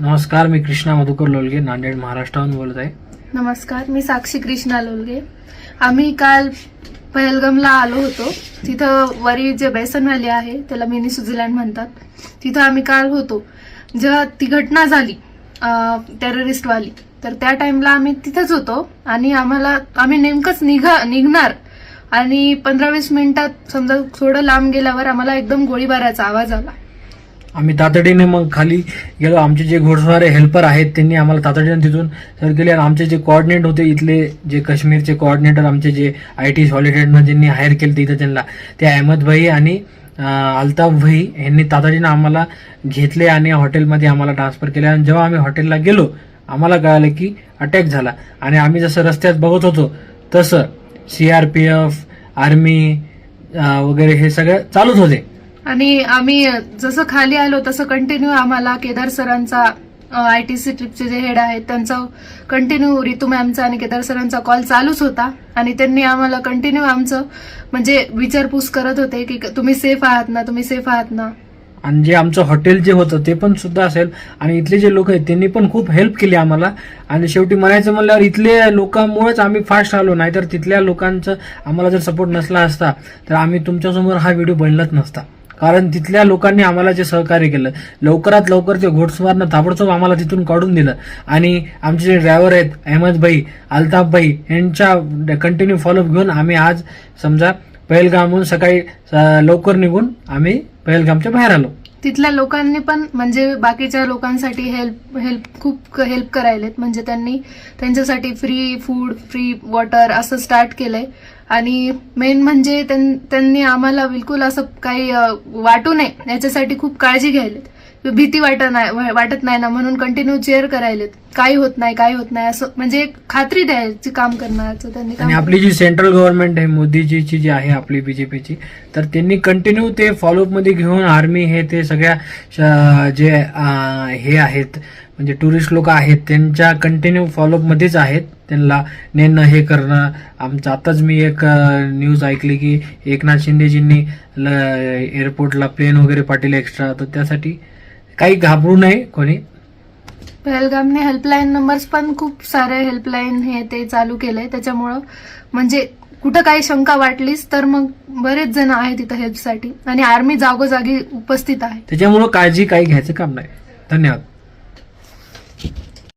नमस्कार, मी कृष्णा मधुकर लोलगे, नांदेड महाराष्ट्राहून बोलत आहे. नमस्कार, मी साक्षी कृष्णा लोलगे. आम्ही काल पहलगामला आलो होतो. तिथं वरी जे बेसन व्हॅली आहे त्याला मिनी स्वित्झर्लंड म्हणतात. तिथं आम्ही काल होतो जेव्हा ती घटना झाली टेररिस्ट वाली. तर त्या टाइमला आम्ही तिथंच होतो आणि आम्ही नेमकंच निघणार आणि 15-20 मिनिटात समजा थोडं लांब गेल्यावर आम्हाला एकदम गोळीबाराचा आवाज आला. आम्ही तातडीने मग खाली गेलो. आमचे जे घोडस्वार हेल्पर आहेत त्यांनी आम्हाला तातडीने तिथून सर केले आणि आमचे जे कोऑर्डिनेट होते, इथले जे काश्मीरचे कोऑर्डिनेटर आमचे जे IT सॉलिडेटनं ज्यांनी हायर केले तिथं त्यांना, ते अहमद भाई आणि अल्ताफ भाई यांनी तातडीनं आम्हाला घेतले आणि हॉटेलमध्ये आम्हाला ट्रान्सफर केले. आणि जेव्हा आम्ही हॉटेलला गेलो आम्हाला कळालं की अटॅक झाला आणि आम्ही जसं रस्त्यात बघत होतो तसं CRPF, आर्मी वगैरे हे सगळं चालूच होते. आणि आम्ही जसं खाली आलो तसं कंटिन्यू आम्हाला केदार सरांचा ITC ट्रिपचे जे हेड आहेत त्यांचा कंटिन्यू रितू मॅमचा आणि केदार सरांचा कॉल चालूच होता आणि त्यांनी आम्हाला कंटिन्यू आमचं म्हणजे विचारपूस करत होते की तुम्ही सेफ आहात ना, तुम्ही सेफ आहात ना. आणि जे आमचं हॉटेल जे होतं ते पण सुद्धा असेल आणि इथले जे लोक आहेत त्यांनी पण खूप हेल्प केली आम्हाला. आणि शेवटी म्हणायचं म्हणल्यावर इथले लोकांमुळेच आम्ही फास्ट आलो, नाहीतर तिथल्या लोकांचं आम्हाला जर सपोर्ट नसला असता तर आम्ही तुमच्यासमोर हा व्हिडिओ बनलाच नसता. कारण तिथल्या लोकांनी आम्हाला जे सहकार्य केलं, लवकरात लवकर ते घोडस्वारनं ताबडतोब आम्हाला तिथून काढून दिलं. आणि आमचे जे ड्रायव्हर आहेत अहमद भाई, अल्ताफ भाई यांच्या कंटिन्यू फॉलोअप घेऊन आम्ही आज समजा पहलगामहून सकाळी लवकर निघून आम्ही पहलगामच्या बाहेर आलो. तिथल्या लोकांनी पण म्हणजे बाकीच्या लोकांसाठी खूप हेल्प करायलेत. म्हणजे त्यांनी त्यांच्यासाठी फ्री फूड, फ्री वॉटर असं स्टार्ट केलंय. आणि मेन म्हणजे त्यांनी आम्हाला बिलकुल असं काही वाटू नये याच्यासाठी खूप काळजी घ्यायलेत. भीती वाटत नाही ना म्हणून कंटिन्यू चेअर करायलेत. काही होत नाही असं म्हणजे खात्री द्यायची काम करण्याचं त्यांनी. आणि आपली जी सेंट्रल गव्हर्नमेंट आहे मोदीजीची जी आहे आपली BJPची, तर त्यांनी कंटिन्यू ते फॉलोअप मध्ये घेऊन आर्मी हे ते सगळ्या जे हे आहेत म्हणजे टुरिस्ट लोक आहेत त्यांच्या कंटिन्यू फॉलोअप मध्येच आहेत. त्यांना नेणं हे करणं. आमचं आताच मी एक न्यूज ऐकली की एकनाथ शिंदेजींनी एअरपोर्टला प्लेन वगैरे पाठवले एक्स्ट्रा. तर त्यासाठी काही घाबरू नये कोणी. पहलगामने हेल्पलाईन नंबर्स पण खूप सारे हेल्पलाईन हे ते चालू केलंय. त्याच्यामुळं म्हणजे कुठं काही शंका वाटलीच तर मग बरेच जण आहेत तिथं हेल्पसाठी आणि आर्मी जागोजागी उपस्थित आहे. त्याच्यामुळं काळजी काही घ्यायचं काम नाही. धन्यवाद.